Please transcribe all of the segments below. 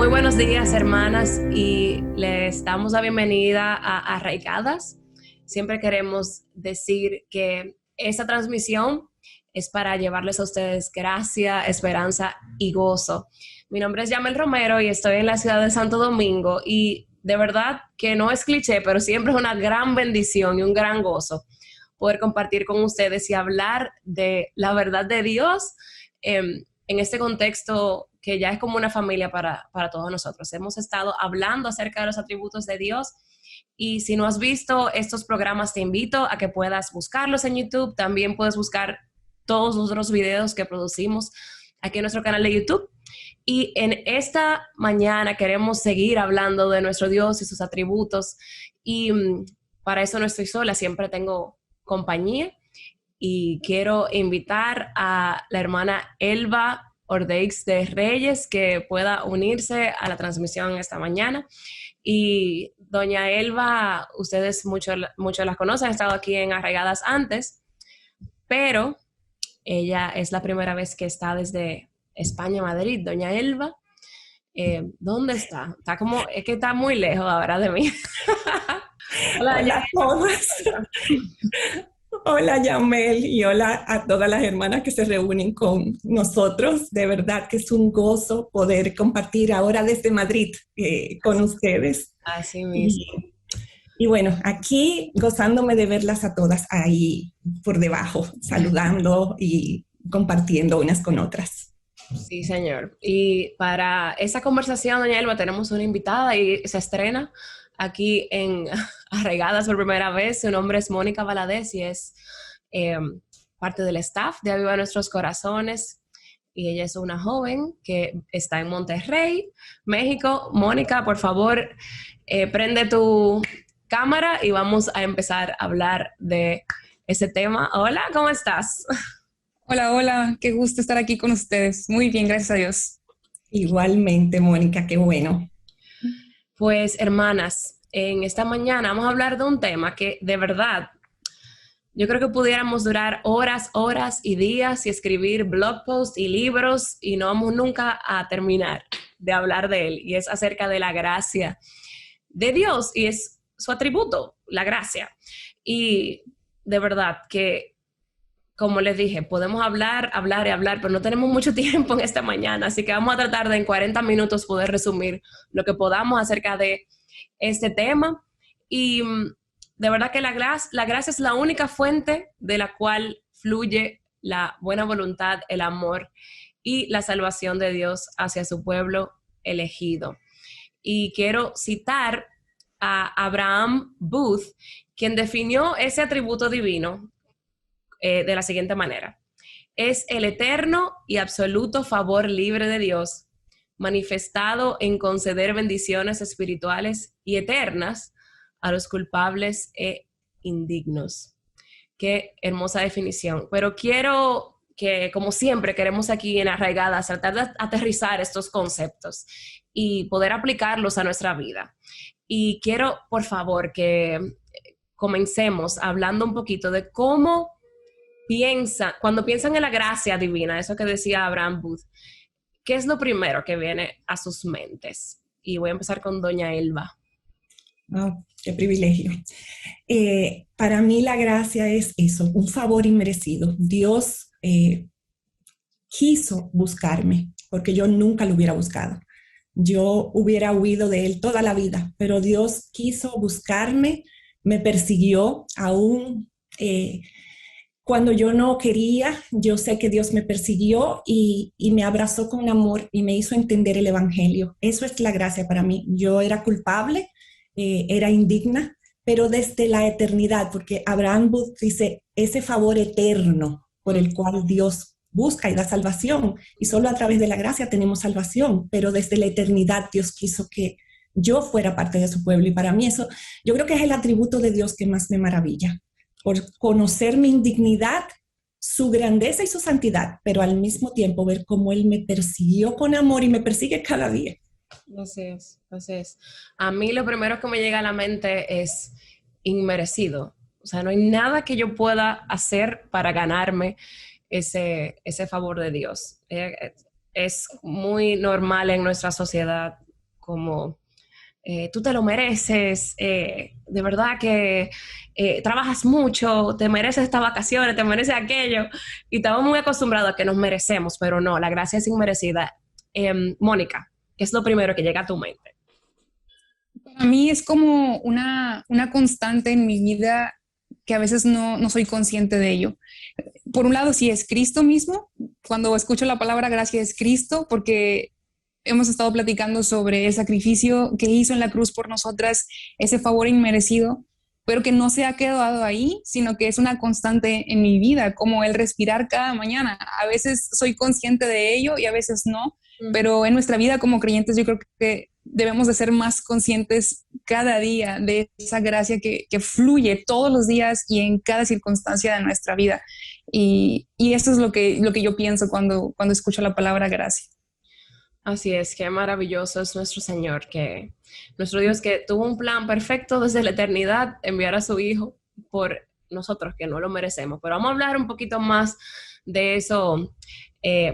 Muy buenos días, hermanas, y les damos la bienvenida a Arraigadas. Siempre queremos decir que esta transmisión es para llevarles a ustedes gracia, esperanza y gozo. Mi nombre es Yamel Romero y estoy en la ciudad de Santo Domingo, y de verdad que no es cliché, pero siempre es una gran bendición y un gran gozo poder compartir con ustedes y hablar de la verdad de Dios en este contexto que ya es como una familia para todos nosotros. Hemos estado hablando acerca de los atributos de Dios, y si no has visto estos programas, te invito a que puedas buscarlos en YouTube. También puedes buscar todos los otros videos que producimos aquí en nuestro canal de YouTube. Y en esta mañana queremos seguir hablando de nuestro Dios y sus atributos. Y para eso no estoy sola, siempre tengo compañía. Y quiero invitar a la hermana Elba Ordeix de Reyes que pueda unirse a la transmisión esta mañana. Y doña Elba, ustedes muchos la conocen, ha estado aquí en Arraigadas antes, pero ella es la primera vez que está desde España, Madrid. Doña Elba, ¿dónde está? Es que está muy lejos ahora de mí. Hola, doña Hola a todos. Elba. Hola Yamel y hola a todas las hermanas que se reúnen con nosotros. De verdad que es un gozo poder compartir ahora desde Madrid con ustedes. Así Y, mismo. y bueno, aquí gozándome de verlas a todas ahí por debajo, saludando y compartiendo unas con otras. Sí, señor. Y para esa conversación, doña Elba, tenemos una invitada y se estrena aquí en Arraigadas por primera vez. Su nombre es Mónica Valadez y es eh, parte del staff de Aviva Nuestros Corazones. Y ella es una joven que está en Monterrey, México. Mónica, por favor, prende tu cámara y vamos a empezar a hablar de ese tema. Hola, ¿cómo estás? Hola, hola, qué gusto estar aquí con ustedes. Muy bien, gracias a Dios. Igualmente, Mónica, qué bueno. Pues, hermanas, en esta mañana vamos a hablar de un tema que de verdad yo creo que pudiéramos durar horas, horas y días y escribir blog posts y libros y no vamos nunca a terminar de hablar de él, y es acerca de la gracia de Dios y es su atributo, la gracia. Y de verdad que, como les dije, podemos hablar, hablar y hablar, pero no tenemos mucho tiempo en esta mañana, así que vamos a tratar de en 40 minutos poder resumir lo que podamos acerca de este tema. Y de verdad que la gracia es la única fuente de la cual fluye la buena voluntad, el amor y la salvación de Dios hacia su pueblo elegido. Y quiero citar a Abraham Booth, quien definió ese atributo divino de la siguiente manera: es el eterno y absoluto favor libre de Dios, manifestado en conceder bendiciones espirituales y eternas a los culpables e indignos. Qué hermosa definición. Pero quiero que, como siempre, queremos aquí en Arraigadas tratar de aterrizar estos conceptos y poder aplicarlos a nuestra vida. Y quiero, por favor, que comencemos hablando un poquito de cómo cuando piensan en la gracia divina, eso que decía Abraham Booth, ¿qué es lo primero que viene a sus mentes? Y voy a empezar con doña Elba. Oh, qué privilegio. Para mí la gracia es eso, un favor inmerecido. Dios quiso buscarme porque yo nunca lo hubiera buscado. Yo hubiera huido de él toda la vida, pero Dios quiso buscarme, me persiguió aún cuando yo no quería. Yo sé que Dios me persiguió y me abrazó con amor y me hizo entender el evangelio. Eso es la gracia para mí. Yo era culpable, era indigna, pero desde la eternidad, porque Abraham Booth dice, ese favor eterno por el cual Dios busca y da salvación, y solo a través de la gracia tenemos salvación, pero desde la eternidad Dios quiso que yo fuera parte de su pueblo, y para mí eso, yo creo que es el atributo de Dios que más me maravilla, por conocer mi indignidad, su grandeza y su santidad, pero al mismo tiempo ver cómo Él me persiguió con amor y me persigue cada día. Así es, así es. A mí lo primero que me llega a la mente es inmerecido. O sea, no hay nada que yo pueda hacer para ganarme ese favor de Dios. Es muy normal en nuestra sociedad como tú te lo mereces, de verdad que trabajas mucho, te mereces estas vacaciones, te mereces aquello, y estamos muy acostumbrados a que nos merecemos, pero no, la gracia es inmerecida. Mónica, ¿qué es lo primero que llega a tu mente? Para mí es como una constante en mi vida que a veces no soy consciente de ello. Por un lado, sí es Cristo mismo. Cuando escucho la palabra gracia es Cristo, porque hemos estado platicando sobre el sacrificio que hizo en la cruz por nosotras, ese favor inmerecido, pero que no se ha quedado ahí, sino que es una constante en mi vida, como el respirar cada mañana. A veces soy consciente de ello y a veces no, pero en nuestra vida como creyentes yo creo que debemos de ser más conscientes cada día de esa gracia que fluye todos los días y en cada circunstancia de nuestra vida. Y eso es lo que yo pienso cuando escucho la palabra gracia. Así es, qué maravilloso es nuestro Señor, que nuestro Dios que tuvo un plan perfecto desde la eternidad, enviar a su Hijo por nosotros que no lo merecemos. Pero vamos a hablar un poquito más de eso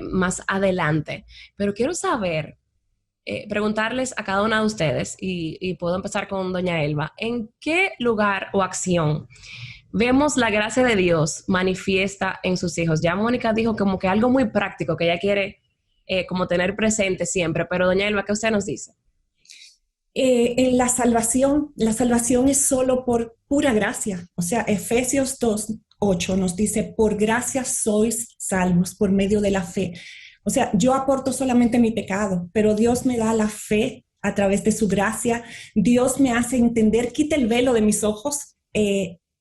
más adelante. Pero quiero saber, preguntarles a cada una de ustedes, y puedo empezar con doña Elba, ¿en qué lugar o acción vemos la gracia de Dios manifiesta en sus hijos? Ya Mónica dijo como que algo muy práctico que ella quiere como tener presente siempre, pero doña Elba, ¿qué usted nos dice? En la salvación es solo por pura gracia. O sea, Efesios 2:8 nos dice, por gracia sois salvos por medio de la fe. O sea, yo aporto solamente mi pecado, pero Dios me da la fe a través de su gracia. Dios me hace entender, quita el velo de mis ojos,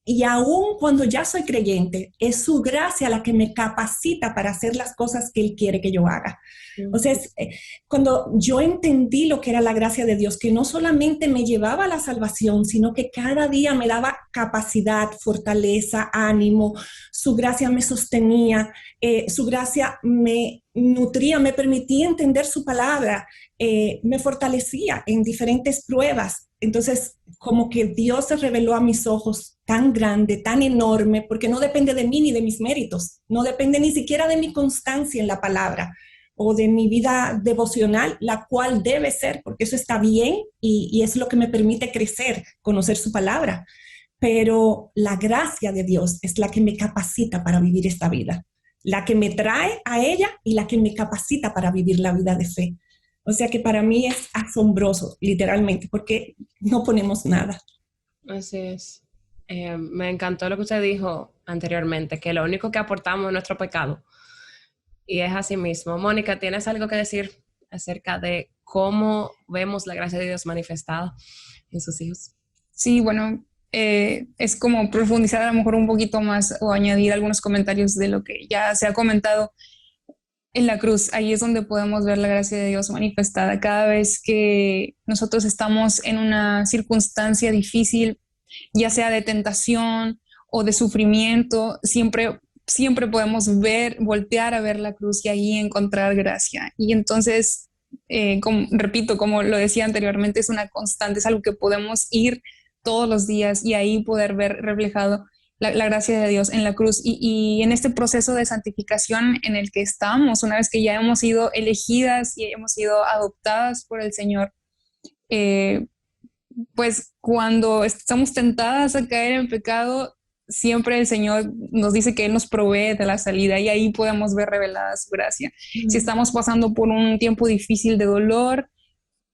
y aún cuando ya soy creyente, es su gracia la que me capacita para hacer las cosas que Él quiere que yo haga. O sea, cuando yo entendí lo que era la gracia de Dios, que no solamente me llevaba a la salvación, sino que cada día me daba capacidad, fortaleza, ánimo, su gracia me sostenía, su gracia me nutría, me permitía entender su palabra, me fortalecía en diferentes pruebas. Entonces, como que Dios se reveló a mis ojos tan grande, tan enorme, porque no depende de mí ni de mis méritos, no depende ni siquiera de mi constancia en la palabra o de mi vida devocional, la cual debe ser, porque eso está bien y es lo que me permite crecer, conocer su palabra. Pero la gracia de Dios es la que me capacita para vivir esta vida, la que me trae a ella y la que me capacita para vivir la vida de fe. O sea que para mí es asombroso, literalmente, porque no ponemos nada. Así es. Me encantó lo que usted dijo anteriormente, que lo único que aportamos es nuestro pecado. Y es así mismo. Mónica, ¿tienes algo que decir acerca de cómo vemos la gracia de Dios manifestada en sus hijos? Sí, bueno, es como profundizar a lo mejor un poquito más o añadir algunos comentarios de lo que ya se ha comentado en la cruz. Ahí es donde podemos ver la gracia de Dios manifestada. Cada vez que nosotros estamos en una circunstancia difícil, ya sea de tentación o de sufrimiento, siempre podemos voltear a ver la cruz y ahí encontrar gracia. Y entonces, repito, como lo decía anteriormente, es una constante, es algo que podemos ir todos los días y ahí poder ver reflejado la gracia de Dios en la cruz. Y en este proceso de santificación en el que estamos, una vez que ya hemos sido elegidas y hemos sido adoptadas por el Señor, pues cuando estamos tentadas a caer en pecado, siempre el Señor nos dice que Él nos provee de la salida y ahí podemos ver revelada su gracia. Si estamos pasando por un tiempo difícil de dolor,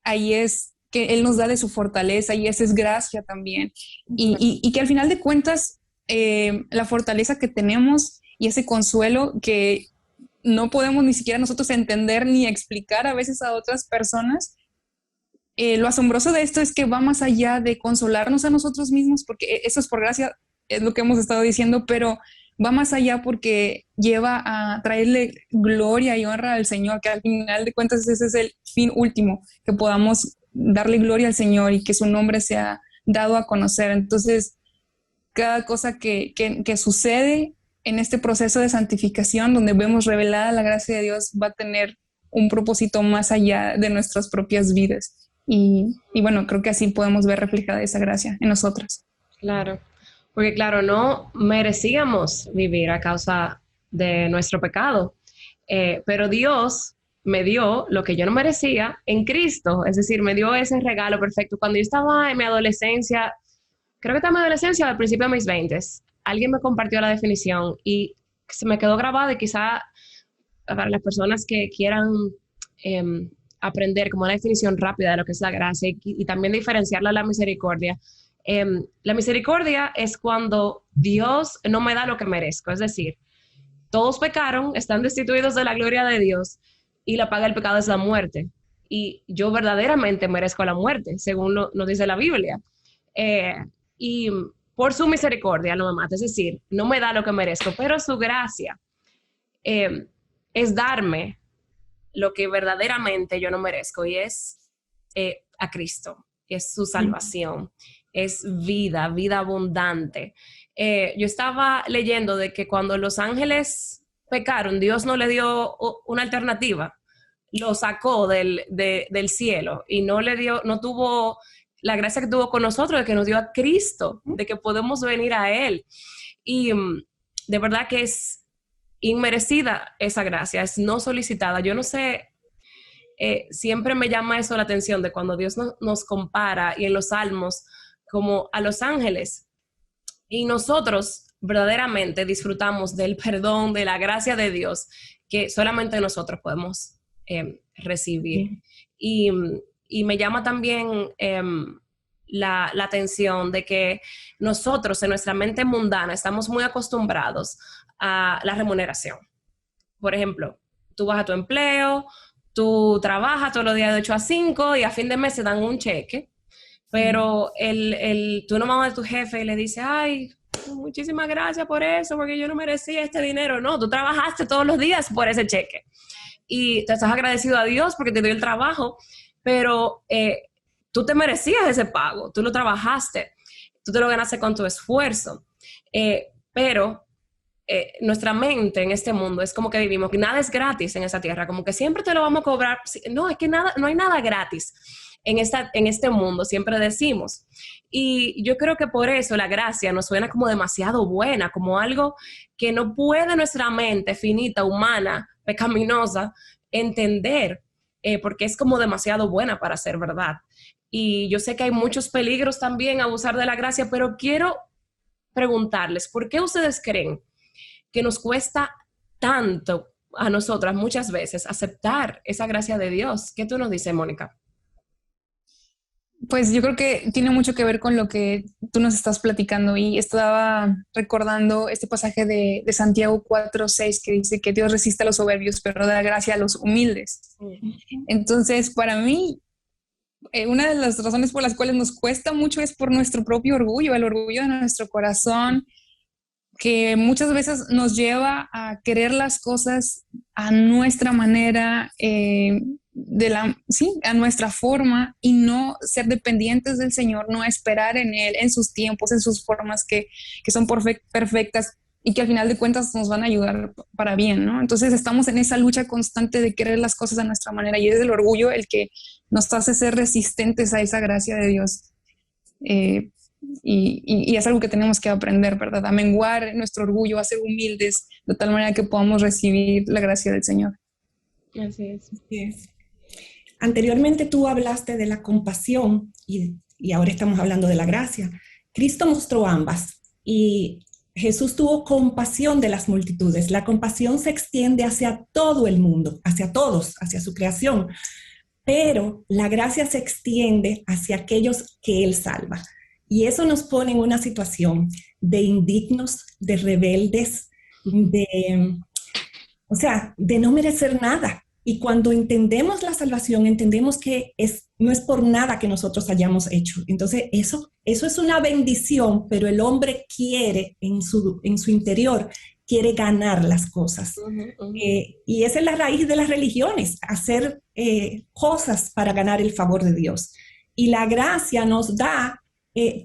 ahí es que Él nos da de su fortaleza y esa es gracia también. Y que al final de cuentas, la fortaleza que tenemos y ese consuelo que no podemos ni siquiera nosotros entender ni explicar a veces a otras personas, lo asombroso de esto es que va más allá de consolarnos a nosotros mismos, porque eso es por gracia, es lo que hemos estado diciendo, pero va más allá porque lleva a traerle gloria y honra al Señor, que al final de cuentas ese es el fin último, que podamos darle gloria al Señor y que su nombre sea dado a conocer. Entonces, cada cosa que sucede en este proceso de santificación, donde vemos revelada la gracia de Dios, va a tener un propósito más allá de nuestras propias vidas. Y bueno, creo que así podemos ver reflejada esa gracia en nosotras. Claro, porque claro, no merecíamos vivir a causa de nuestro pecado, pero Dios me dio lo que yo no merecía en Cristo, es decir, me dio ese regalo perfecto. Cuando yo estaba en mi adolescencia, creo que estaba en mi adolescencia, al principio de mis 20, alguien me compartió la definición y se me quedó grabada y quizá para las personas que quieran aprender como una definición rápida de lo que es la gracia y también diferenciarla de la misericordia. La misericordia es cuando Dios no me da lo que merezco, es decir, todos pecaron, están destituidos de la gloria de Dios y la paga del pecado es la muerte. Y yo verdaderamente merezco la muerte, según nos dice la Biblia. Y por su misericordia no me mata, es decir, no me da lo que merezco, pero su gracia es darme lo que verdaderamente yo no merezco y es a Cristo, es su salvación, es vida, vida abundante. Yo estaba leyendo de que cuando los ángeles pecaron, Dios no le dio una alternativa, lo sacó del cielo y no tuvo la gracia que tuvo con nosotros, de que nos dio a Cristo, de que podemos venir a Él. Y de verdad que es inmerecida esa gracia, es no solicitada. Yo no sé, siempre me llama eso la atención de cuando Dios nos compara y en los salmos como a los ángeles. Y nosotros verdaderamente disfrutamos del perdón, de la gracia de Dios que solamente nosotros podemos recibir. Y me llama también la atención de que nosotros en nuestra mente mundana estamos muy acostumbrados a la remuneración. Por ejemplo, tú vas a tu empleo, tú trabajas todos los días de 8 a 5 y a fin de mes te dan un cheque, pero tú no vas a tu jefe y le dices, ay, muchísimas gracias por eso, porque yo no merecía este dinero. No, tú trabajaste todos los días por ese cheque y te estás agradecido a Dios porque te dio el trabajo, pero tú te merecías ese pago, tú lo trabajaste, tú te lo ganaste con tu esfuerzo, pero nuestra mente en este mundo es como que vivimos, que nada es gratis en esta tierra, como que siempre te lo vamos a cobrar. No, es que no hay nada gratis en este mundo, siempre decimos. Y yo creo que por eso la gracia nos suena como demasiado buena, como algo que no puede nuestra mente finita, humana, pecaminosa, entender, porque es como demasiado buena para ser verdad. Y yo sé que hay muchos peligros también a abusar de la gracia, pero quiero preguntarles, ¿por qué ustedes creen que nos cuesta tanto a nosotras muchas veces aceptar esa gracia de Dios? ¿Qué tú nos dices, Mónica? Pues yo creo que tiene mucho que ver con lo que tú nos estás platicando y estaba recordando este pasaje de Santiago 4:6 que dice que Dios resiste a los soberbios pero da gracia a los humildes. Entonces, para mí, una de las razones por las cuales nos cuesta mucho es por nuestro propio orgullo, el orgullo de nuestro corazón, que muchas veces nos lleva a querer las cosas a nuestra manera, a nuestra forma, y no ser dependientes del Señor, no esperar en Él, en sus tiempos, en sus formas que son perfectas y que al final de cuentas nos van a ayudar para bien, ¿no? Entonces estamos en esa lucha constante de querer las cosas a nuestra manera y es el orgullo el que nos hace ser resistentes a esa gracia de Dios. Y es algo que tenemos que aprender, ¿verdad? A menguar nuestro orgullo, a ser humildes, de tal manera que podamos recibir la gracia del Señor. Así es. Así es. Anteriormente tú hablaste de la compasión y ahora estamos hablando de la gracia. Cristo mostró ambas y Jesús tuvo compasión de las multitudes. La compasión se extiende hacia todo el mundo, hacia todos, hacia su creación, pero la gracia se extiende hacia aquellos que Él salva. Y eso nos pone en una situación de indignos, de rebeldes, de no merecer nada. Y cuando entendemos la salvación, entendemos que no es por nada que nosotros hayamos hecho. Entonces, eso es una bendición, pero el hombre quiere en su interior, quiere ganar las cosas. Y esa es la raíz de las religiones, hacer cosas para ganar el favor de Dios. Y la gracia nos da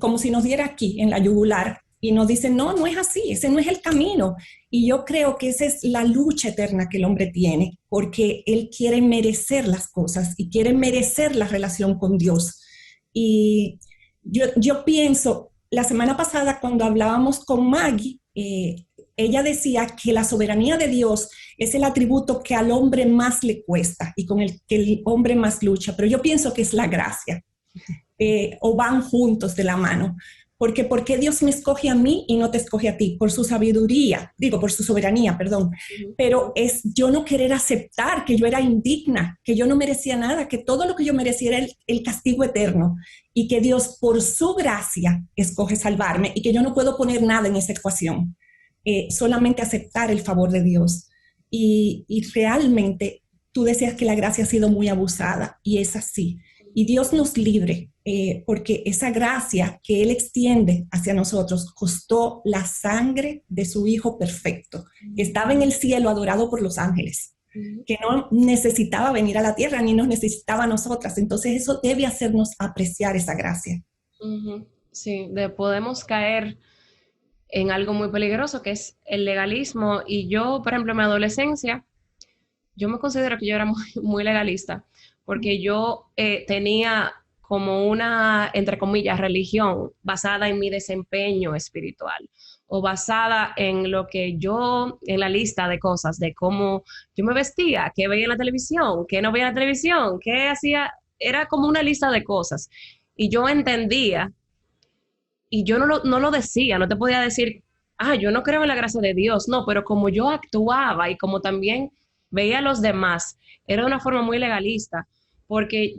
como si nos diera aquí en la yugular y nos dice, no es así, ese no es el camino. Y yo creo que esa es la lucha eterna que el hombre tiene, porque él quiere merecer las cosas y quiere merecer la relación con Dios. Y yo pienso, la semana pasada cuando hablábamos con Maggie, ella decía que la soberanía de Dios es el atributo que al hombre más le cuesta y con el que el hombre más lucha, pero yo pienso que es la gracia, o van juntos de la mano. Porque ¿por qué Dios me escoge a mí y no te escoge a ti? Por su sabiduría, digo, por su soberanía, perdón. Pero es yo no querer aceptar que yo era indigna, que yo no merecía nada, que todo lo que yo merecía era el castigo eterno y que Dios por su gracia escoge salvarme y que yo no puedo poner nada en esa ecuación, solamente aceptar el favor de Dios. Y realmente tú decías que la gracia ha sido muy abusada y es así. Y Dios nos libre, porque esa gracia que Él extiende hacia nosotros costó la sangre de su Hijo perfecto, que estaba en el cielo adorado por los ángeles, que no necesitaba venir a la tierra ni nos necesitaba a nosotras. Entonces eso debe hacernos apreciar esa gracia. Sí, podemos caer en algo muy peligroso que es el legalismo. Y yo, por ejemplo, en mi adolescencia, yo me considero que yo era muy legalista, porque yo tenía como una, entre comillas, religión basada en mi desempeño espiritual o basada en lo que yo, en la lista de cosas, de cómo yo me vestía, qué veía en la televisión, qué no veía en la televisión, qué hacía, era como una lista de cosas. Y yo entendía, y yo no lo decía, no te podía decir, yo no creo en la gracia de Dios, no, pero como yo actuaba y como también veía a los demás, era de una forma muy legalista, porque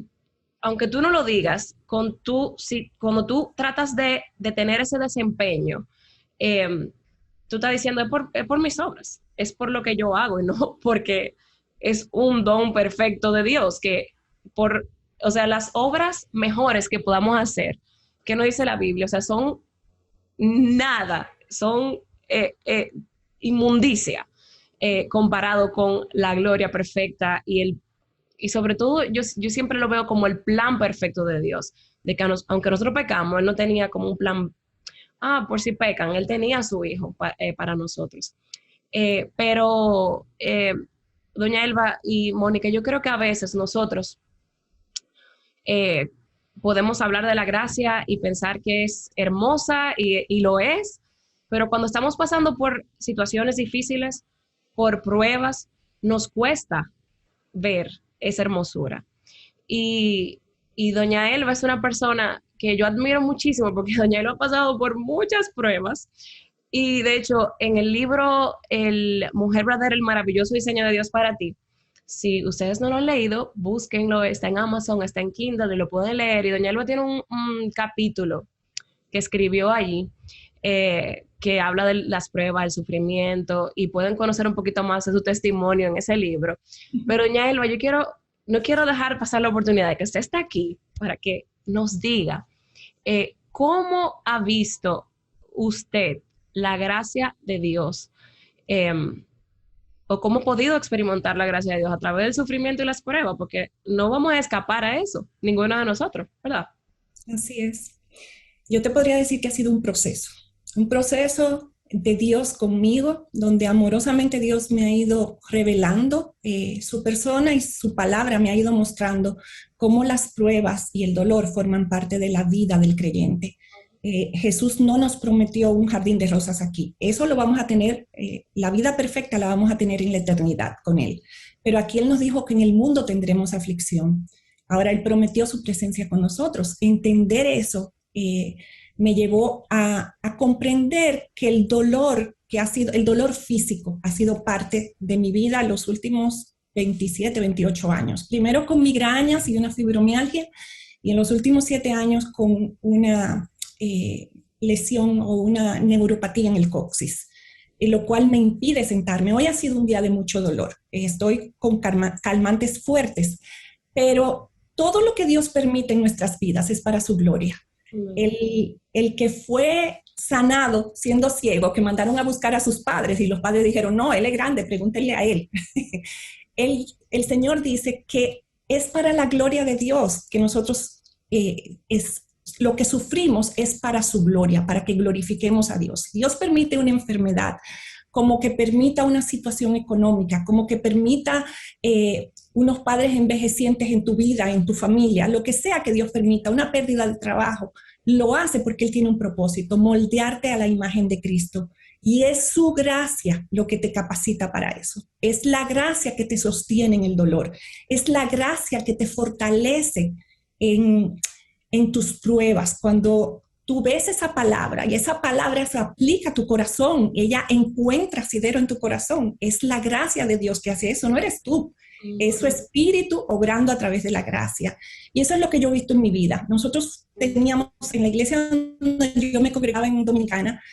aunque tú no lo digas, cuando tú tratas de tener ese desempeño, tú estás diciendo, es por mis obras, es por lo que yo hago, y no porque es un don perfecto de Dios, o sea, las obras mejores que podamos hacer, que no dice la Biblia, o sea, son nada, son inmundicia, comparado con la gloria perfecta y sobre todo yo siempre lo veo como el plan perfecto de Dios, de que aunque nosotros pecamos, Él no tenía como un plan, por si pecan, Él tenía a su Hijo para nosotros. Pero, doña Elba y Mónica, yo creo que a veces nosotros podemos hablar de la gracia y pensar que es hermosa y lo es, pero cuando estamos pasando por situaciones difíciles, por pruebas, nos cuesta ver esa hermosura. Y doña Elba es una persona que yo admiro muchísimo porque doña Elba ha pasado por muchas pruebas y de hecho en el libro El Mujer Verdadera, el maravilloso diseño de Dios para ti, si ustedes no lo han leído, búsquenlo, está en Amazon, está en Kindle y lo pueden leer. Y doña Elba tiene un capítulo que escribió allí que habla de las pruebas, el sufrimiento, y pueden conocer un poquito más de su testimonio en ese libro. Pero doña Elba, no quiero dejar pasar la oportunidad de que usted esté aquí para que nos diga cómo ha visto usted la gracia de Dios, o cómo ha podido experimentar la gracia de Dios a través del sufrimiento y las pruebas, porque no vamos a escapar a eso, ninguno de nosotros, ¿verdad? Así es. Yo te podría decir que ha sido un proceso de Dios conmigo, donde amorosamente Dios me ha ido revelando su persona y su palabra me ha ido mostrando cómo las pruebas y el dolor forman parte de la vida del creyente. Jesús no nos prometió un jardín de rosas aquí. Eso lo vamos a tener, la vida perfecta la vamos a tener en la eternidad con Él. Pero aquí Él nos dijo que en el mundo tendremos aflicción. Ahora Él prometió su presencia con nosotros. Entender eso me llevó a comprender que el dolor físico ha sido parte de mi vida los últimos 27, 28 años. Primero con migrañas y una fibromialgia, y en los últimos 7 años con una lesión o una neuropatía en el coxis, lo cual me impide sentarme. Hoy ha sido un día de mucho dolor. Estoy con calmantes fuertes, pero todo lo que Dios permite en nuestras vidas es para su gloria. El que fue sanado siendo ciego, que mandaron a buscar a sus padres y los padres dijeron, no, él es grande, pregúntenle a él. El Señor dice que es para la gloria de Dios, que nosotros lo que sufrimos es para su gloria, para que glorifiquemos a Dios. Dios permite una enfermedad, como que permita una situación económica, como que permita unos padres envejecientes en tu vida, en tu familia, lo que sea que Dios permita, una pérdida de trabajo, lo hace porque Él tiene un propósito, moldearte a la imagen de Cristo. Y es su gracia lo que te capacita para eso. Es la gracia que te sostiene en el dolor. Es la gracia que te fortalece en, en tus pruebas. Cuando tú ves esa palabra y esa palabra se aplica a tu corazón, ella encuentra asidero en tu corazón. Es la gracia de Dios que hace eso, no eres tú. Es su espíritu obrando a través de la gracia. Y eso es lo que yo he visto en mi vida. Nosotros teníamos en la iglesia donde yo me congregaba en Dominicana,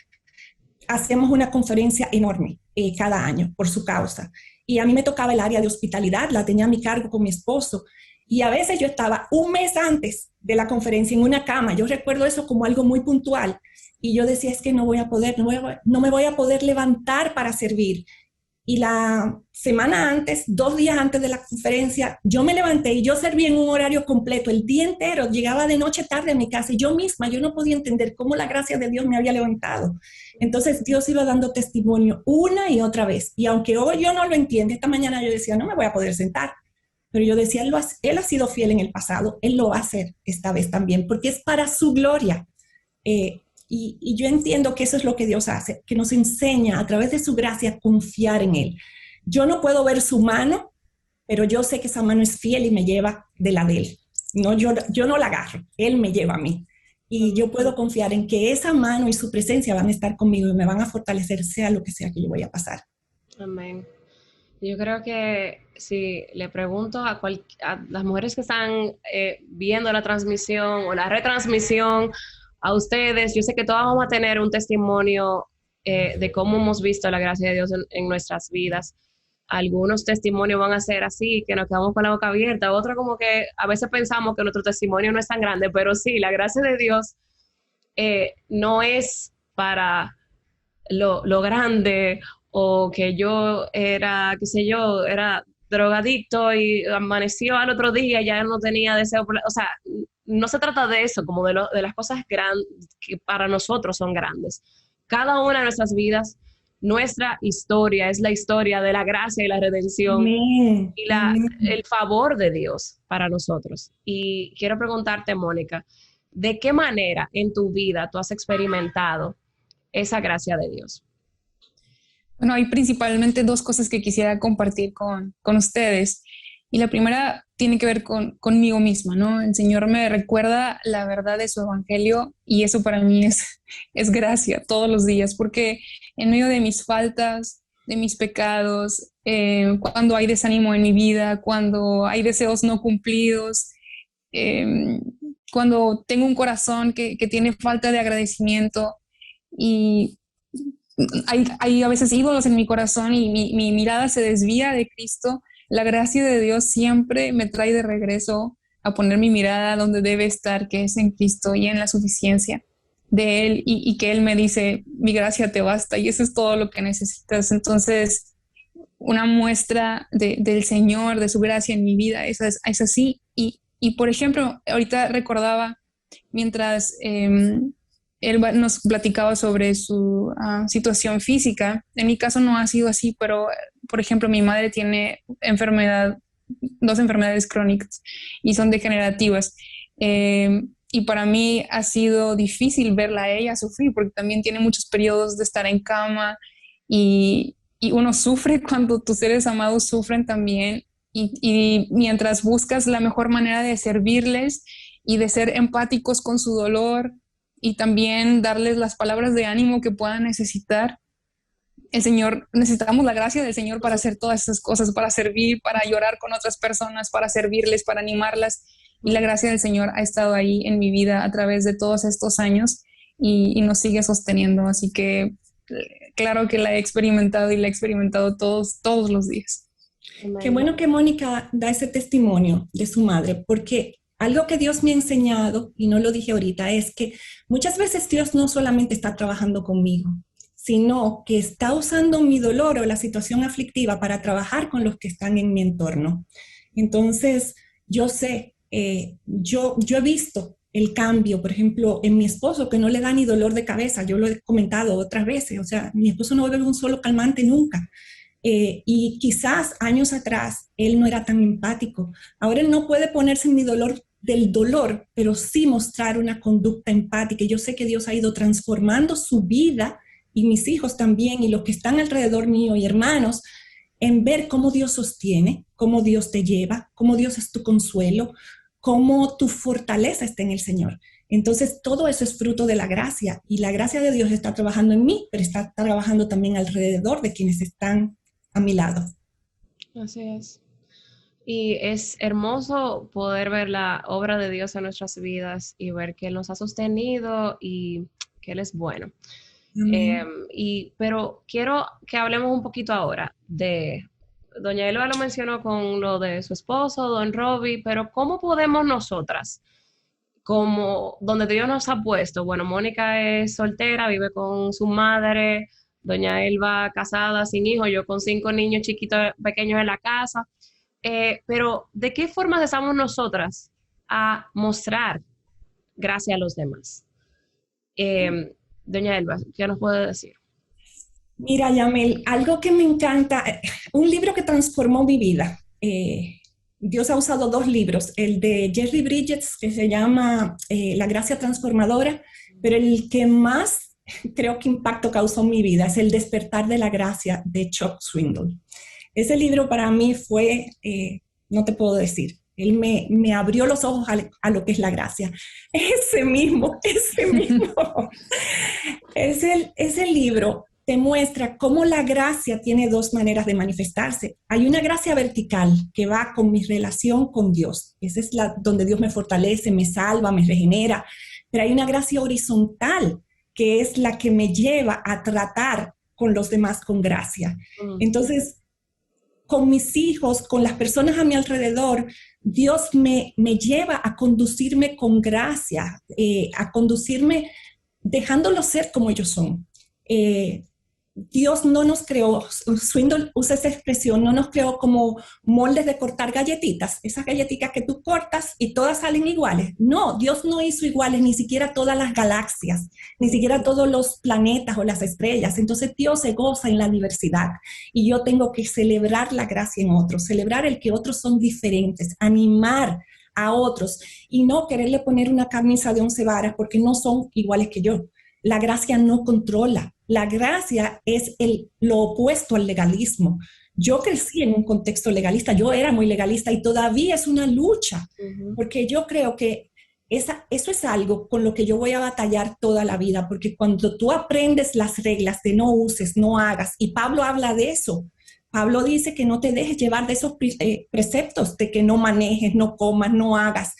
hacemos una conferencia enorme cada año por su causa. Y a mí me tocaba el área de hospitalidad, la tenía a mi cargo con mi esposo. Y a veces yo estaba un mes antes de la conferencia en una cama. Yo recuerdo eso como algo muy puntual. Y yo decía, es que no voy a poder, no me voy a poder levantar para servir. Y la semana antes, 2 días antes de la conferencia, yo me levanté y yo serví en un horario completo, el día entero, llegaba de noche tarde a mi casa y yo misma, yo no podía entender cómo la gracia de Dios me había levantado. Entonces Dios iba dando testimonio una y otra vez. Y aunque hoy yo no lo entiendo, esta mañana yo decía, no me voy a poder sentar. Pero yo decía, él ha sido fiel en el pasado, Él lo va a hacer esta vez también, porque es para su gloria. Y yo entiendo que eso es lo que Dios hace, que nos enseña a través de su gracia a confiar en Él. Yo no puedo ver su mano, pero yo sé que esa mano es fiel y me lleva de la de Él. No, yo no la agarro, Él me lleva a mí. Y yo puedo confiar en que esa mano y su presencia van a estar conmigo y me van a fortalecer, sea lo que sea que yo voy a pasar. Amén. Yo creo que si le pregunto a las mujeres que están viendo la transmisión o la retransmisión, a ustedes, yo sé que todas vamos a tener un testimonio de cómo hemos visto la gracia de Dios en nuestras vidas. Algunos testimonios van a ser así, que nos quedamos con la boca abierta, otros como que a veces pensamos que nuestro testimonio no es tan grande, pero sí, la gracia de Dios no es para lo grande, o que yo era, qué sé yo, era drogadicto y amaneció al otro día y ya no tenía deseo, o sea, no se trata de eso, como de las cosas grandes que para nosotros son grandes. Cada una de nuestras vidas, nuestra historia es la historia de la gracia y la redención. Amén. Y el favor de Dios para nosotros. Y quiero preguntarte, Mónica, ¿de qué manera en tu vida tú has experimentado esa gracia de Dios? Bueno, hay principalmente 2 cosas que quisiera compartir con ustedes. Y la primera tiene que ver conmigo misma, ¿no? El Señor me recuerda la verdad de su evangelio y eso para mí es gracia todos los días, porque en medio de mis faltas, de mis pecados, cuando hay desánimo en mi vida, cuando hay deseos no cumplidos, cuando tengo un corazón que tiene falta de agradecimiento y hay a veces ídolos en mi corazón y mi mirada se desvía de Cristo, la gracia de Dios siempre me trae de regreso a poner mi mirada donde debe estar, que es en Cristo y en la suficiencia de Él, y que Él me dice, mi gracia te basta y eso es todo lo que necesitas. Entonces, una muestra del Señor, de su gracia en mi vida, es así. Y por ejemplo, ahorita recordaba, mientras él nos platicaba sobre su situación física. En mi caso no ha sido así, pero, por ejemplo, mi madre tiene 2 enfermedades crónicas y son degenerativas. Y para mí ha sido difícil verla a ella sufrir, porque también tiene muchos periodos de estar en cama y uno sufre cuando tus seres amados sufren también. Y mientras buscas la mejor manera de servirles y de ser empáticos con su dolor, y también darles las palabras de ánimo que puedan necesitar. Necesitamos la gracia del Señor para hacer todas esas cosas, para servir, para llorar con otras personas, para servirles, para animarlas. Y la gracia del Señor ha estado ahí en mi vida a través de todos estos años y nos sigue sosteniendo. Así que claro que la he experimentado y la he experimentado todos los días. Qué bueno que Mónica da ese testimonio de su madre, porque algo que Dios me ha enseñado, y no lo dije ahorita, es que muchas veces Dios no solamente está trabajando conmigo, sino que está usando mi dolor o la situación aflictiva para trabajar con los que están en mi entorno. Entonces, yo sé, yo he visto el cambio, por ejemplo, en mi esposo, que no le da ni dolor de cabeza. Yo lo he comentado otras veces, o sea, mi esposo no bebe un solo calmante nunca. Y quizás años atrás él no era tan empático. Ahora él no puede ponerse en mi dolor del dolor, pero sí mostrar una conducta empática. Y yo sé que Dios ha ido transformando su vida y mis hijos también, y los que están alrededor mío y hermanos, en ver cómo Dios sostiene, cómo Dios te lleva, cómo Dios es tu consuelo, cómo tu fortaleza está en el Señor. Entonces, todo eso es fruto de la gracia, y la gracia de Dios está trabajando en mí, pero está trabajando también alrededor de quienes están a mi lado. Así es. Y es hermoso poder ver la obra de Dios en nuestras vidas y ver que Él nos ha sostenido y que Él es bueno. Pero quiero que hablemos un poquito ahora de, doña Elba lo mencionó con lo de su esposo, don Robbie, pero ¿cómo podemos nosotras, como donde Dios nos ha puesto? Bueno, Mónica es soltera, vive con su madre, doña Elba casada, sin hijos, yo con 5 niños chiquitos, pequeños en la casa. Pero ¿de qué forma estamos nosotras a mostrar gracia a los demás? Doña Elba, ¿qué nos puede decir? Mira, Yamel, algo que me encanta, un libro que transformó mi vida. Dios ha usado 2 libros, el de Jerry Bridges, que se llama La Gracia Transformadora, pero el que más creo que impacto causó en mi vida es El Despertar de la Gracia de Chuck Swindoll. Ese libro para mí fue, no te puedo decir, él me abrió los ojos a lo que es la gracia. Ese mismo. Ese libro te muestra cómo la gracia tiene 2 maneras de manifestarse. Hay una gracia vertical que va con mi relación con Dios. Esa es donde Dios me fortalece, me salva, me regenera. Pero hay una gracia horizontal que es la que me lleva a tratar con los demás con gracia. Entonces, con mis hijos, con las personas a mi alrededor, Dios me lleva a conducirme con gracia, a conducirme dejándolos ser como ellos son. Dios no nos creó, Swindoll usa esa expresión, no nos creó como moldes de cortar galletitas, esas galletitas que tú cortas y todas salen iguales. No, Dios no hizo iguales ni siquiera todas las galaxias, ni siquiera todos los planetas o las estrellas. Entonces Dios se goza en la diversidad y yo tengo que celebrar la gracia en otros, celebrar el que otros son diferentes, animar a otros y no quererle poner una camisa de 11 varas porque no son iguales que yo. La gracia no controla. La gracia es lo opuesto al legalismo. Yo crecí en un contexto legalista, yo era muy legalista y todavía es una lucha, porque yo creo que eso es algo con lo que yo voy a batallar toda la vida, porque cuando tú aprendes las reglas de no uses, no hagas, y Pablo habla de eso, Pablo dice que no te dejes llevar de esos preceptos, de que no manejes, no comas, no hagas.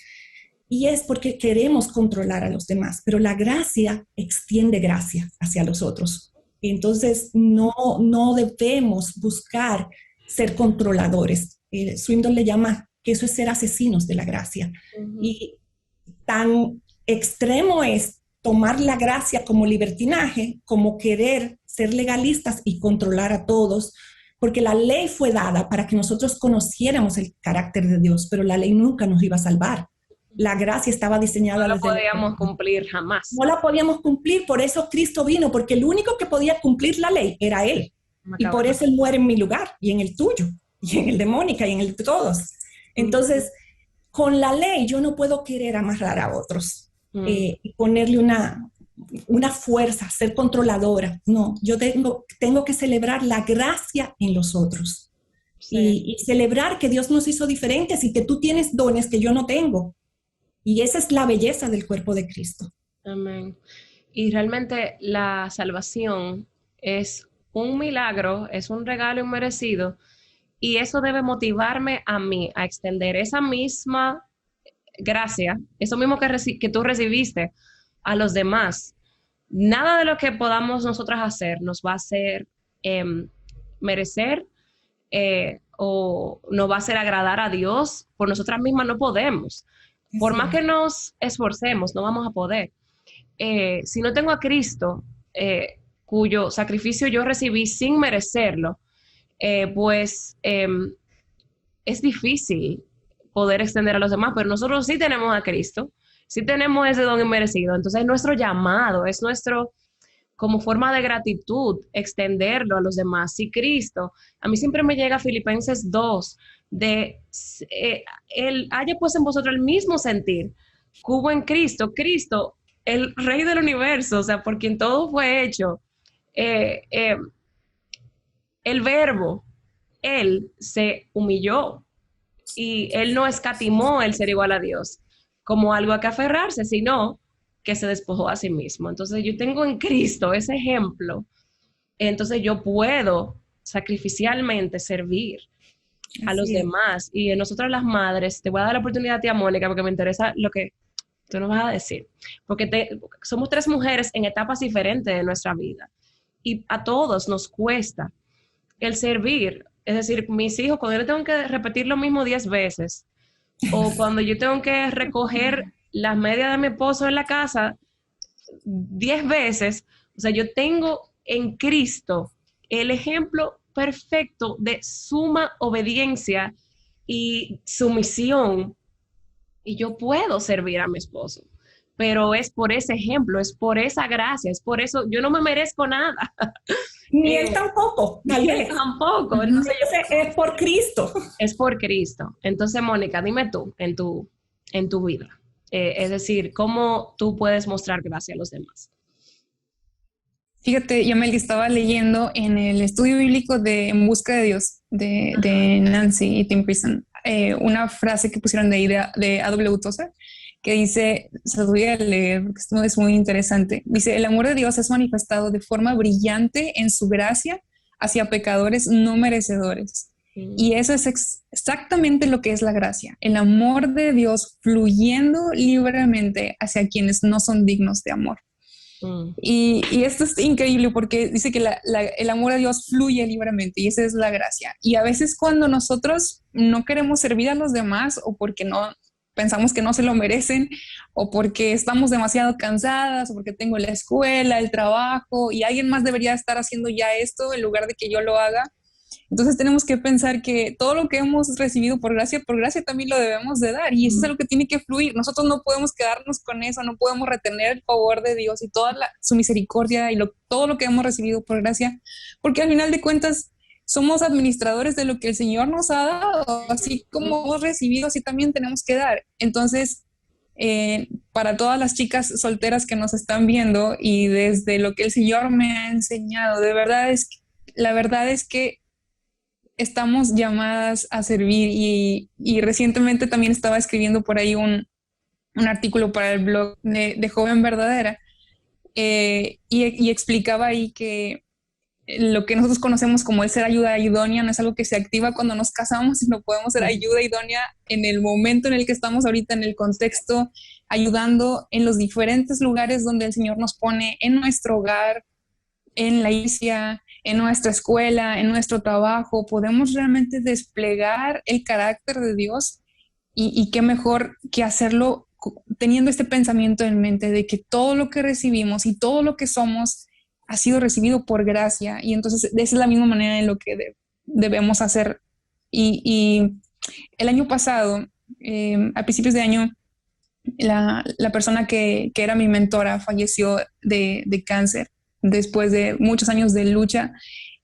Y es porque queremos controlar a los demás, pero la gracia extiende gracia hacia los otros. Entonces, no debemos buscar ser controladores. Swindoll le llama que eso es ser asesinos de la gracia. Y tan extremo es tomar la gracia como libertinaje, como querer ser legalistas y controlar a todos, porque la ley fue dada para que nosotros conociéramos el carácter de Dios, pero la ley nunca nos iba a salvar. La gracia estaba diseñada. No la podíamos cumplir jamás. No la podíamos cumplir, por eso Cristo vino, porque el único que podía cumplir la ley era Él. Y por eso Él muere en mi lugar, y en el tuyo, y en el de Mónica, y en el de todos. Entonces, con la ley yo no puedo querer amarrar a otros y ponerle una fuerza, ser controladora. No, yo tengo que celebrar la gracia en los otros. Sí. Y celebrar que Dios nos hizo diferentes y que tú tienes dones que yo no tengo. Y esa es la belleza del cuerpo de Cristo. Amén. Y realmente la salvación es un milagro, es un regalo inmerecido, y eso debe motivarme a mí a extender esa misma gracia, eso mismo que tú recibiste a los demás. Nada de lo que podamos nosotras hacer nos va a hacer merecer o nos va a hacer agradar a Dios. Por nosotras mismas no podemos. Por más que nos esforcemos, no vamos a poder. Si no tengo a Cristo, cuyo sacrificio yo recibí sin merecerlo, pues es difícil poder extender a los demás, pero nosotros sí tenemos a Cristo, sí tenemos ese don inmerecido. Entonces es nuestro llamado, es nuestro, como forma de gratitud, extenderlo a los demás. Y Cristo, a mí siempre me llega Filipenses 2, Él haya pues en vosotros el mismo sentir que hubo en Cristo, el Rey del universo, o sea, por quien todo fue hecho, el verbo, él se humilló y él no escatimó el ser igual a Dios como algo a que aferrarse, sino que se despojó a sí mismo. Entonces yo tengo en Cristo ese ejemplo, entonces yo puedo sacrificialmente servir a los demás. Y nosotras las madres, te voy a dar la oportunidad a ti, Mónica, porque me interesa lo que tú nos vas a decir, porque somos tres mujeres en etapas diferentes de nuestra vida y a todos nos cuesta el servir. Es decir, mis hijos, cuando yo tengo que repetir lo mismo 10 veces, o cuando yo tengo que recoger las medias de mi esposo en la casa 10 veces, o sea, yo tengo en Cristo el ejemplo perfecto de suma obediencia y sumisión, y yo puedo servir a mi esposo, pero es por ese ejemplo, es por esa gracia, es por eso, yo no me merezco nada. Ni él tampoco. Ni él tampoco. Entonces, es por Cristo. Es por Cristo. Entonces, Mónica, dime tú, en tu vida, es decir, ¿cómo tú puedes mostrar gracia a los demás? Fíjate, Yamel, que estaba leyendo en el estudio bíblico de En busca de Dios, de Nancy y Tim Prison, una frase que pusieron de ahí de A.W. Tozer, que dice, se los voy a leer porque esto es muy interesante, dice: el amor de Dios es manifestado de forma brillante en su gracia hacia pecadores no merecedores. Y eso es exactamente lo que es la gracia, el amor de Dios fluyendo libremente hacia quienes no son dignos de amor. Y esto es increíble porque dice que el amor a Dios fluye libremente y esa es la gracia. Y a veces cuando nosotros no queremos servir a los demás o porque no pensamos que no se lo merecen o porque estamos demasiado cansadas o porque tengo la escuela, el trabajo y alguien más debería estar haciendo ya esto en lugar de que yo lo haga, entonces tenemos que pensar que todo lo que hemos recibido por gracia también lo debemos de dar y eso es algo que tiene que fluir. Nosotros no podemos quedarnos con eso, no podemos retener el favor de Dios y toda su misericordia y todo lo que hemos recibido por gracia, porque al final de cuentas somos administradores de lo que el Señor nos ha dado, así como hemos recibido, así también tenemos que dar. Entonces, para todas las chicas solteras que nos están viendo y desde lo que el Señor me ha enseñado, la verdad es que estamos llamadas a servir y recientemente también estaba escribiendo por ahí un artículo para el blog de Joven Verdadera y explicaba ahí que lo que nosotros conocemos como el ser ayuda idónea no es algo que se activa cuando nos casamos, sino podemos ser ayuda idónea en el momento en el que estamos ahorita, en el contexto, ayudando en los diferentes lugares donde el Señor nos pone, en nuestro hogar, en la iglesia, en nuestra escuela, en nuestro trabajo. Podemos realmente desplegar el carácter de Dios y qué mejor que hacerlo teniendo este pensamiento en mente de que todo lo que recibimos y todo lo que somos ha sido recibido por gracia y entonces esa es la misma manera en lo que debemos hacer. Y el año pasado, a principios de año, la persona que era mi mentora falleció de cáncer después de muchos años de lucha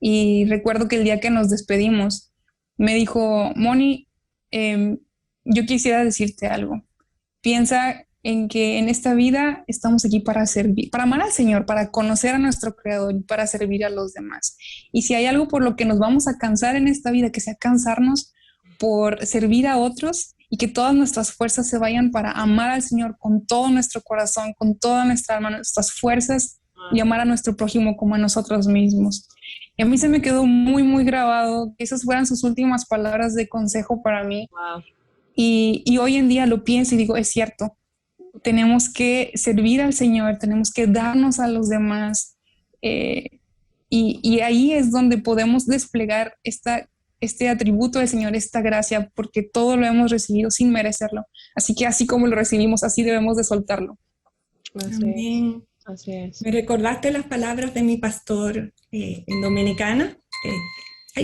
y recuerdo que el día que nos despedimos me dijo: Moni, yo quisiera decirte algo, piensa en que en esta vida estamos aquí para servir, para amar al Señor, para conocer a nuestro Creador y para servir a los demás. Y si hay algo por lo que nos vamos a cansar en esta vida, que sea cansarnos por servir a otros y que todas nuestras fuerzas se vayan para amar al Señor con todo nuestro corazón, con toda nuestra alma, nuestras fuerzas y amar a nuestro prójimo como a nosotros mismos. Y a mí se me quedó muy, muy grabado que esas fueran sus últimas palabras de consejo para mí. Wow. Y hoy en día lo pienso y digo, es cierto. Tenemos que servir al Señor, tenemos que darnos a los demás y ahí es donde podemos desplegar este atributo del Señor, esta gracia, porque todo lo hemos recibido sin merecerlo. Así que así como lo recibimos, así debemos de soltarlo. Amén. Así es. Me recordaste las palabras de mi pastor en Dominicana.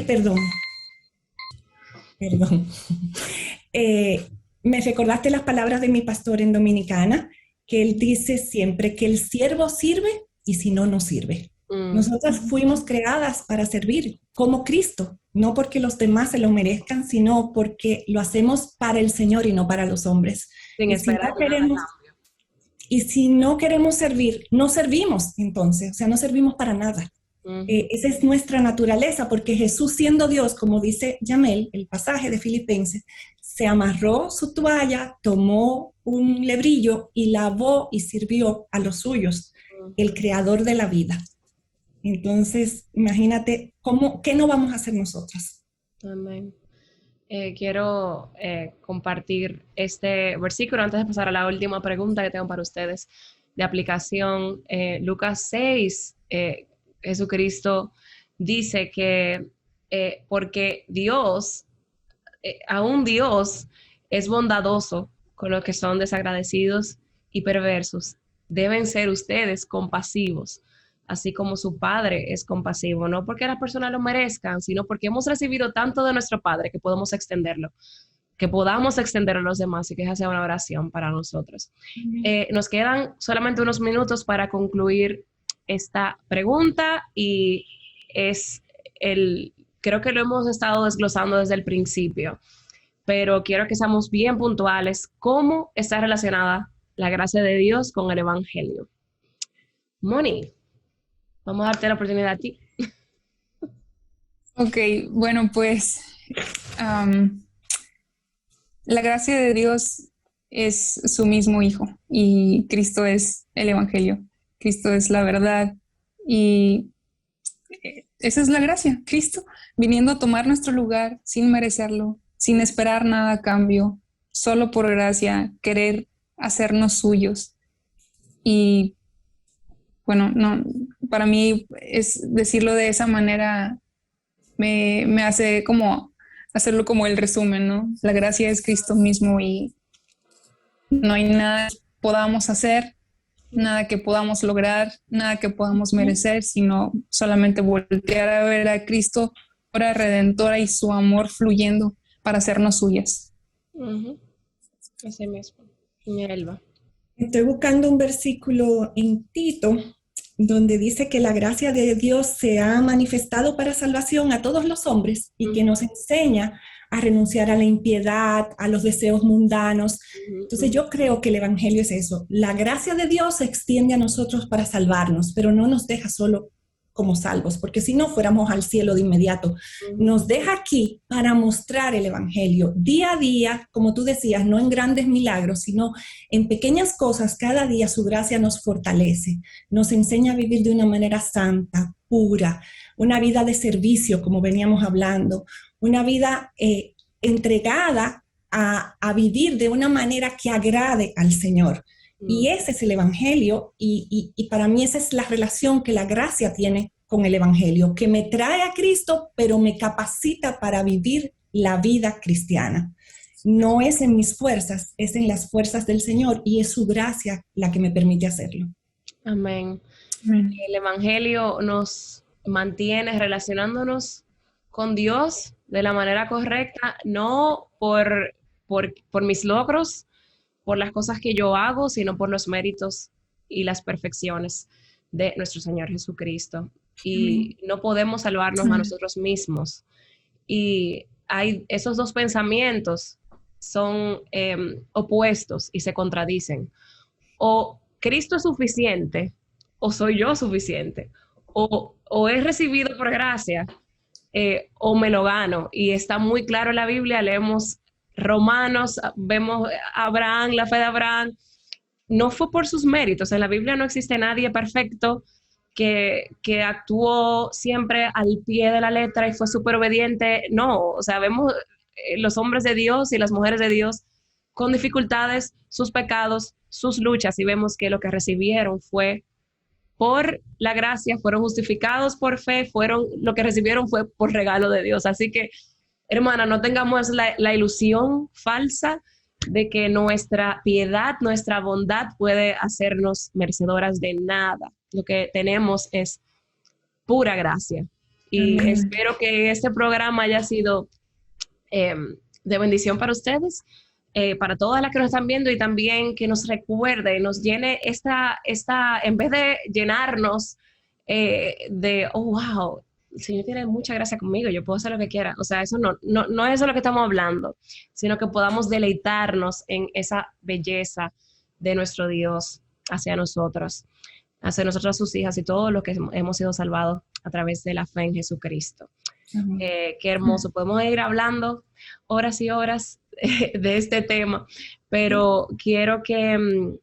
Perdón. Me recordaste las palabras de mi pastor en Dominicana, que él dice siempre que el siervo sirve y si no, no sirve. Nosotras fuimos creadas para servir como Cristo, no porque los demás se lo merezcan, sino porque lo hacemos para el Señor y no para los hombres. Y si no queremos servir, no servimos entonces, o sea, no servimos para nada. Esa es nuestra naturaleza, porque Jesús, siendo Dios, como dice Yamel, el pasaje de Filipenses, se amarró su toalla, tomó un lebrillo y lavó y sirvió a los suyos, el creador de la vida. Entonces, imagínate, ¿qué no vamos a hacer nosotras? Amén. Quiero compartir este versículo antes de pasar a la última pregunta que tengo para ustedes de aplicación. Lucas 6, Jesucristo dice que porque Dios, aún Dios, es bondadoso con los que son desagradecidos y perversos. Deben ser ustedes compasivos, así como su Padre es compasivo, no porque las personas lo merezcan, sino porque hemos recibido tanto de nuestro Padre que podamos extenderlo a los demás, y que esa sea una oración para nosotros. Nos quedan solamente unos minutos para concluir esta pregunta, y creo que lo hemos estado desglosando desde el principio, pero quiero que seamos bien puntuales. ¿Cómo está relacionada la gracia de Dios con el Evangelio? Moni, vamos a darte la oportunidad a ti. Ok, bueno, pues la gracia de Dios es su mismo Hijo, y Cristo es el Evangelio. Cristo es la verdad, y esa es la gracia. Cristo viniendo a tomar nuestro lugar sin merecerlo, sin esperar nada a cambio, solo por gracia, querer hacernos suyos. Y bueno, no, para mí es decirlo de esa manera me hace como hacerlo como el resumen, ¿no? La gracia es Cristo mismo, y no hay nada que podamos hacer, nada que podamos lograr, nada que podamos merecer, sino solamente voltear a ver a Cristo, obra redentora, y su amor fluyendo para hacernos suyas. Ese mismo. Señora Elba. Estoy buscando un versículo en Tito, donde dice que la gracia de Dios se ha manifestado para salvación a todos los hombres, y que nos enseña a renunciar a la impiedad, a los deseos mundanos. Entonces yo creo que el Evangelio es eso. La gracia de Dios se extiende a nosotros para salvarnos, pero no nos deja solo como salvos, porque si no fuéramos al cielo de inmediato. Nos deja aquí para mostrar el Evangelio día a día, como tú decías, no en grandes milagros, sino en pequeñas cosas. Cada día su gracia nos fortalece, nos enseña a vivir de una manera santa, pura, una vida de servicio, como veníamos hablando, una vida entregada a vivir de una manera que agrade al Señor. Y ese es el Evangelio, y para mí esa es la relación que la gracia tiene con el Evangelio, que me trae a Cristo, pero me capacita para vivir la vida cristiana. No es en mis fuerzas, es en las fuerzas del Señor, y es su gracia la que me permite hacerlo. Amén. El Evangelio nos mantiene relacionándonos con Dios de la manera correcta, no por mis logros, por las cosas que yo hago, sino por los méritos y las perfecciones de nuestro Señor Jesucristo. Y no podemos salvarnos a nosotros mismos. Y esos dos pensamientos son opuestos y se contradicen. O Cristo es suficiente, o soy yo suficiente. O he recibido por gracia, o me lo gano. Y está muy claro en la Biblia. Leemos Romanos, vemos a Abraham, la fe de Abraham, no fue por sus méritos. En la Biblia no existe nadie perfecto que actuó siempre al pie de la letra y fue súper obediente. No, o sea, vemos los hombres de Dios y las mujeres de Dios con dificultades, sus pecados, sus luchas, y vemos que lo que recibieron fue por la gracia, fueron justificados por fe, lo que recibieron fue por regalo de Dios. Así que, hermana, no tengamos la ilusión falsa de que nuestra piedad, nuestra bondad puede hacernos merecedoras de nada. Lo que tenemos es pura gracia. Y espero que este programa haya sido de bendición para ustedes, para todas las que nos están viendo, y también que nos recuerde, nos llene en vez de llenarnos oh, wow, el Señor tiene mucha gracia conmigo, yo puedo hacer lo que quiera. O sea, eso no es eso lo que estamos hablando, sino que podamos deleitarnos en esa belleza de nuestro Dios hacia nosotros sus hijas y todos los que hemos sido salvados a través de la fe en Jesucristo. Amén. Qué hermoso. Podemos ir hablando horas y horas de este tema, pero quiero que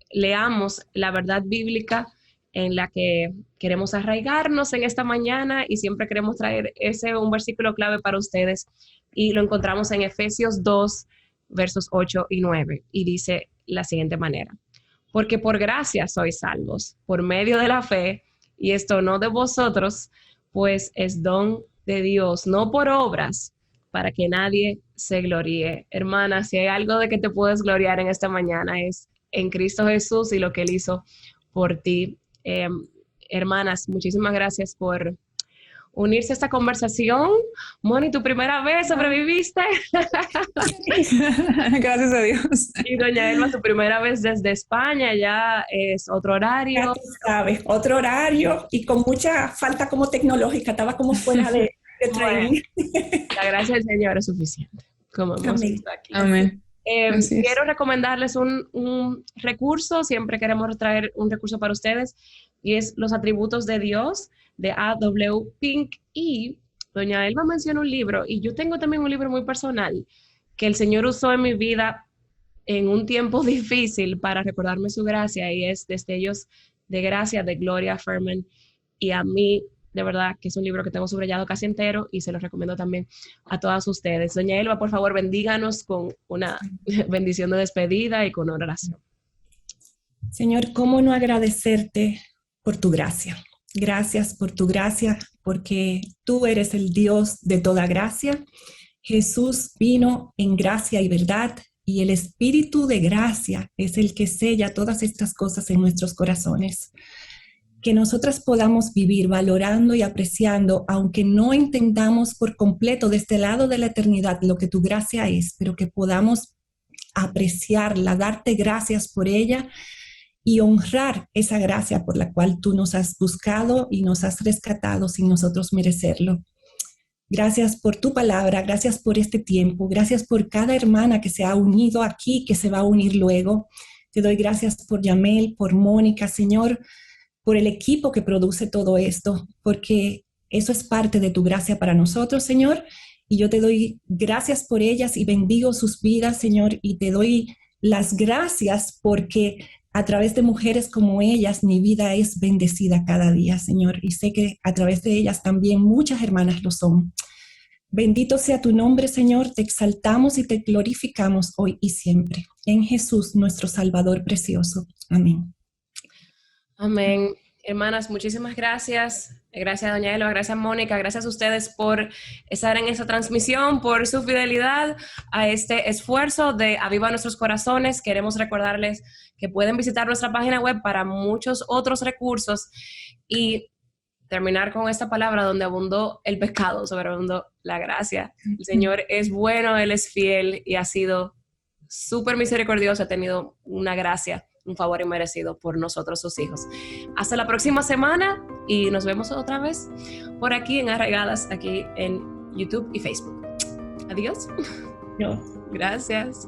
leamos la verdad bíblica en la que queremos arraigarnos en esta mañana y siempre queremos traer un versículo clave para ustedes y lo encontramos en Efesios 2, versos 8 y 9 y dice la siguiente manera: porque por gracia sois salvos, por medio de la fe, y esto no de vosotros, pues es don de Dios, no por obras, para que nadie se gloríe. Hermana, si hay algo de que te puedes gloriar en esta mañana es en Cristo Jesús y lo que Él hizo por ti. Hermanas, muchísimas gracias por unirse a esta conversación. Moni, tu primera vez sobreviviste. Gracias a Dios. Y doña Elba, tu primera vez desde España, ya es otro horario. Ya tú sabes, otro horario y con mucha falta como tecnológica, estaba como fuera de training. La gracia del Señor es suficiente, como hemos visto aquí. Amén. Quiero recomendarles un recurso, siempre queremos traer un recurso para ustedes, y es Los Atributos de Dios, de A.W. Pink. Y doña Elba menciona un libro, y yo tengo también un libro muy personal, que el Señor usó en mi vida en un tiempo difícil para recordarme su gracia, y es Destellos de Gracia, de Gloria Ferman. Y a mí, de verdad, que es un libro que tengo subrayado casi entero y se lo recomiendo también a todas ustedes. Doña Elba, por favor, bendíganos con una bendición de despedida y con una oración. Señor, ¿cómo no agradecerte por tu gracia? Gracias por tu gracia, porque tú eres el Dios de toda gracia. Jesús vino en gracia y verdad, y el Espíritu de gracia es el que sella todas estas cosas en nuestros corazones. Que nosotras podamos vivir valorando y apreciando, aunque no entendamos por completo de este lado de la eternidad lo que tu gracia es, pero que podamos apreciarla, darte gracias por ella y honrar esa gracia por la cual tú nos has buscado y nos has rescatado sin nosotros merecerlo. Gracias por tu palabra, gracias por este tiempo, gracias por cada hermana que se ha unido aquí, que se va a unir luego. Te doy gracias por Yamel, por Mónica, Señor, por el equipo que produce todo esto, porque eso es parte de tu gracia para nosotros, Señor, y yo te doy gracias por ellas y bendigo sus vidas, Señor, y te doy las gracias porque a través de mujeres como ellas mi vida es bendecida cada día, Señor, y sé que a través de ellas también muchas hermanas lo son. Bendito sea tu nombre, Señor, te exaltamos y te glorificamos hoy y siempre. En Jesús, nuestro Salvador precioso. Amén. Amén. Hermanas, muchísimas gracias. Gracias, doña Elba, gracias, Mónica, gracias a ustedes por estar en esta transmisión, por su fidelidad a este esfuerzo de Aviva Nuestros Corazones. Queremos recordarles que pueden visitar nuestra página web para muchos otros recursos y terminar con esta palabra: donde abundó el pecado, sobreabundó la gracia. El Señor es bueno, Él es fiel y ha sido súper misericordioso, ha tenido una gracia, un favor inmerecido por nosotros, sus hijos. Hasta la próxima semana y nos vemos otra vez por aquí en Arraigadas, aquí en YouTube y Facebook. Adiós. Dios. Gracias.